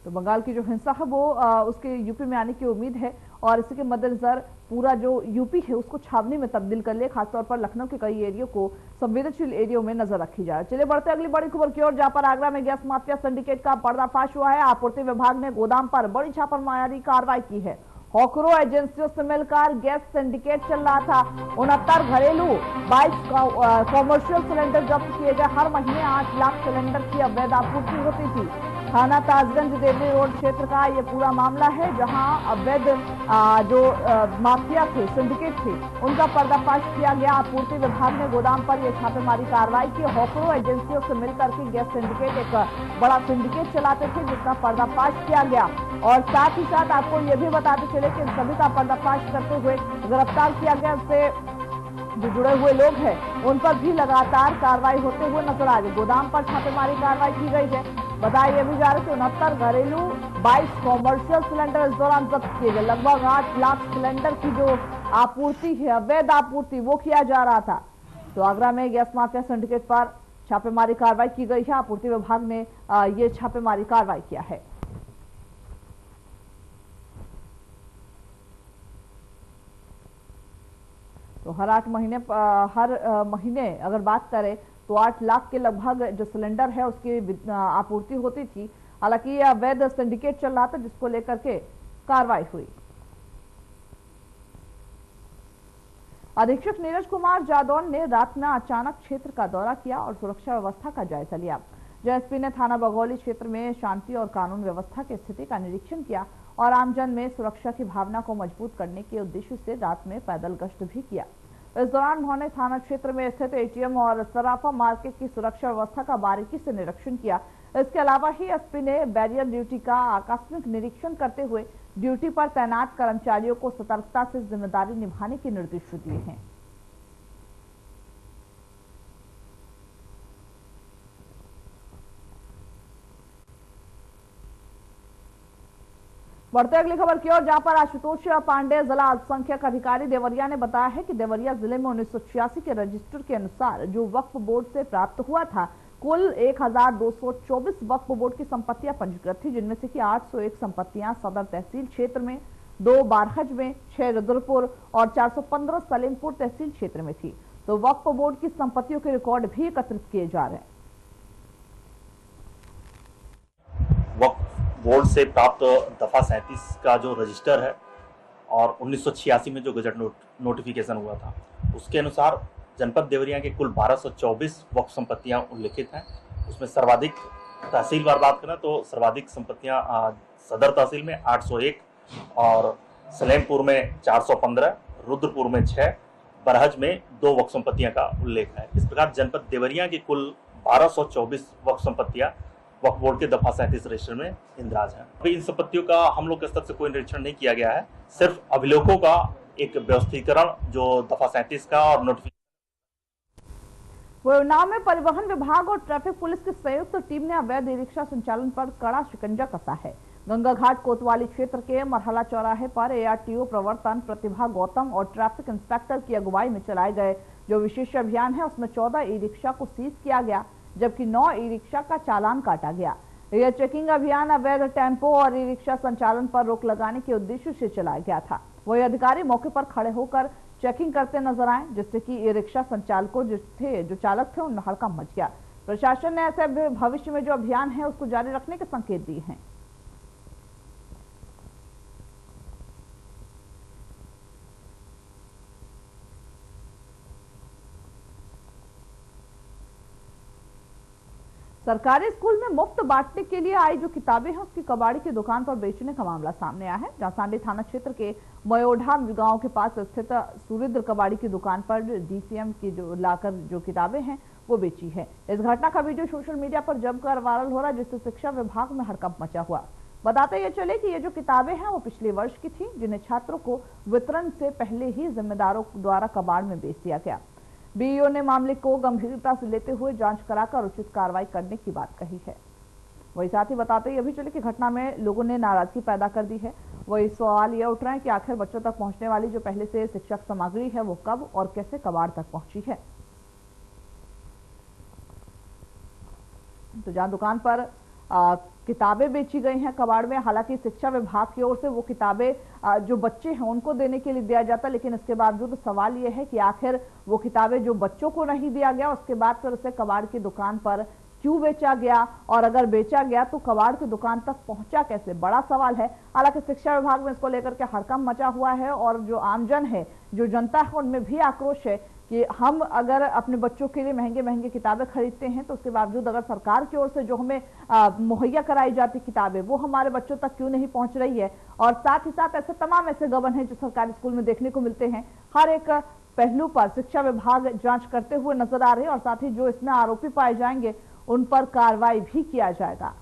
तो बंगाल की जो हिंसा है वो उसके यूपी में आने की उम्मीद है और इसी के मद्देनजर पूरा जो यूपी है उसको छावनी में तब्दील कर ले, खासतौर पर लखनऊ के कई एरियो को संवेदनशील एरियो में नजर रखी जाए। चलिए बढ़ते अगली बड़ी खबर की ओर, जहां पर आगरा में गैस माफिया सिंडिकेट का पर्दाफाश हुआ है। आपूर्ति विभाग ने गोदाम पर बड़ी छापेमारी कार्रवाई की है। हॉकरो एजेंसियों से मिलकर गैस सिंडिकेट चल रहा था। 69 घरेलू 22 कॉमर्शियल सिलेंडर जब्त किए गए। हर महीने 8 लाख सिलेंडर की अवैध आपूर्ति होती थी। थाना ताजगंज देवरी रोड क्षेत्र का ये पूरा मामला है, जहां अवैध जो माफिया थे, सिंडिकेट थे, उनका पर्दाफाश किया गया। आपूर्ति विभाग ने गोदाम पर यह छापेमारी कार्रवाई की। हॉकरो एजेंसियों से मिलकर के गैस सिंडिकेट एक बड़ा सिंडिकेट चलाते थे, जिसका पर्दाफाश किया गया। और साथ ही साथ आपको ये भी बताते चले कि सभी का पर्दाफाश करते हुए गिरफ्तार किया गया। उससे जो जुड़े हुए लोग हैं उन पर भी लगातार कार्रवाई होते हुए नजर आ रही। गोदाम पर छापेमारी कार्रवाई की गई है। बताया भी जा रहा है कि 69 घरेलू 22 कॉमर्शियल सिलेंडर इस दौरान जब्त किए गए। लगभग 8 लाख सिलेंडर की जो आपूर्ति है, अवैध आपूर्ति, वो किया जा रहा था। तो आगरा में गैस माफिया सिंडिकेट पर छापेमारी कार्रवाई की गई है। आपूर्ति विभाग ने ये छापेमारी कार्रवाई किया है। तो हर महीने अगर बात करें तो 8 लाख के लगभग जो सिलेंडर है उसकी आपूर्ति होती थी। हालांकि यह अवैध सिंडिकेट चल रहा था, जिसको लेकर के कार्रवाई हुई। अधीक्षक नीरज कुमार जादौन ने रात में अचानक क्षेत्र का दौरा किया और सुरक्षा व्यवस्था का जायजा लिया। एसपी ने थाना बघौली क्षेत्र में शांति और कानून व्यवस्था की स्थिति का निरीक्षण किया और आमजन में सुरक्षा की भावना को मजबूत करने के उद्देश्य से रात में पैदल गश्त भी किया। इस दौरान उन्होंने थाना क्षेत्र में स्थित एटीएम और सराफा मार्केट की सुरक्षा व्यवस्था का बारीकी से निरीक्षण किया। इसके अलावा ही एसपी ने बैरियर ड्यूटी का आकस्मिक निरीक्षण करते हुए ड्यूटी पर तैनात कर्मचारियों को सतर्कता से जिम्मेदारी निभाने के निर्देश दिए हैं। बढ़ते अगली खबर की ओर, जहां पर आशुतोष पांडे जिला अल्पसंख्यक अधिकारी देवरिया ने बताया है कि देवरिया जिले में 1986 के रजिस्टर के अनुसार जो वक्फ बोर्ड से प्राप्त हुआ था, कुल 1224 वक्फ बोर्ड की संपत्तियां पंजीकृत थी, जिनमें से कि 801 संपत्तियां सदर तहसील क्षेत्र में, 2 बारहज में, 6 रुद्रपुर और 415 सलीमपुर तहसील क्षेत्र में थी। तो वक्फ बोर्ड की संपत्तियों के रिकॉर्ड भी एकत्रित किए जा रहे हैं। बोर्ड से प्राप्त दफा 37 का जो रजिस्टर है और 1986 में जो गजट नोटिफिकेशन हुआ था, उसके अनुसार जनपद देवरिया के कुल 1224 वक्फ संपत्तियां उल्लिखित हैं। उसमें सर्वाधिक तहसीलवार बात करें तो सर्वाधिक संपत्तियां सदर तहसील में 801 और सलेमपुर में 415, रुद्रपुर में 6, बरहज में 2 वक्फ संपत्तियां का उल्लेख है। इस प्रकार जनपद देवरिया की कुल 1224 वक्फ संपत्तियां वक्फ बोर्ड के दफा 37 रजिस्टर में इंदराज है। अभी इन संपत्तियों का हम लोग के स्तर से कोई निरीक्षण नहीं किया गया है, सिर्फ अभिलेखों का एक व्यवस्थीकरण जो दफा 37 का और नोटिफिकेशन। उन्नाव में परिवहन विभाग और ट्रैफिक पुलिस की संयुक्त टीम ने अवैध ई रिक्शा संचालन पर कड़ा शिकंजा कसा है। गंगा घाट कोतवाली क्षेत्र के मरहला चौराहे पर एआरटीओ प्रवर्तन प्रतिभा गौतम और ट्रैफिक इंस्पेक्टर की अगुवाई में चलाए गए जो विशेष अभियान है, उसमें 14 ई रिक्शा को सीज किया गया, जबकि 9 ई रिक्शा का चालान काटा गया। यह चेकिंग अभियान अवैध टेम्पो और ई रिक्शा संचालन पर रोक लगाने के उद्देश्य से चलाया गया था। वही अधिकारी मौके पर खड़े होकर चेकिंग करते नजर आए, जिससे कि ई रिक्शा संचालकों जो चालक थे उनमें हड़कंप मच गया। प्रशासन ने ऐसे भविष्य में जो अभियान है उसको जारी रखने के संकेत दिए हैं। सरकारी स्कूल में मुफ्त बांटने के लिए आई जो किताबें हैं उसकी कबाड़ी की दुकान पर बेचने का मामला सामने आया है। जासांडी थाना क्षेत्र के मयोढ़ा गांव के पास स्थित सूर्यद्र कबाड़ी की दुकान पर डीसीएम की जो लाकर जो किताबें हैं वो बेची है। इस घटना का वीडियो सोशल मीडिया पर जमकर वायरल हो रहा है, जिससे शिक्षा विभाग में हड़कंप मचा हुआ। बताते ये चले कि ये जो किताबें हैं वो पिछले वर्ष की थी, जिन्हें छात्रों को वितरण से पहले ही जिम्मेदारों द्वारा कबाड़ में बेच दिया गया। बीईओ ने मामले को गंभीरता से लेते हुए जांच कराकर उचित कार्रवाई करने की बात कही है। वही साथ ही बताते ये भी चले कि घटना में लोगों ने नाराजगी पैदा कर दी है। वही सवाल ये उठ रहे हैं कि आखिर बच्चों तक पहुंचने वाली जो पहले से शिक्षक सामग्री है वो कब और कैसे कबाड़ तक पहुंची है। तो जहां दुकान पर किताबें बेची गई हैं कबाड़ में। हालांकि शिक्षा विभाग की ओर से वो किताबें जो बच्चे हैं उनको देने के लिए दिया जाता, लेकिन इसके बावजूद सवाल ये है कि आखिर वो किताबें जो बच्चों को नहीं दिया गया, उसके बाद फिर उसे कबाड़ की दुकान पर क्यों बेचा गया, और अगर बेचा गया तो कबाड़ की दुकान तक पहुंचा कैसे, बड़ा सवाल है। हालांकि शिक्षा विभाग में इसको लेकर के हड़कंप मचा हुआ है और जो आमजन है, जो जनता है, उनमें भी आक्रोश है कि हम अगर अपने बच्चों के लिए महंगे महंगे किताबें खरीदते हैं तो उसके बावजूद अगर सरकार की ओर से जो हमें मुहैया कराई जाती किताबें वो हमारे बच्चों तक क्यों नहीं पहुंच रही है। और साथ ही साथ ऐसे तमाम ऐसे गबन हैं जो सरकारी स्कूल में देखने को मिलते हैं। हर एक पहलू पर शिक्षा विभाग जांच करते हुए नजर आ रहे हैं और साथ ही जो इसमें आरोपी पाए जाएंगे उन पर कार्रवाई भी किया जाएगा।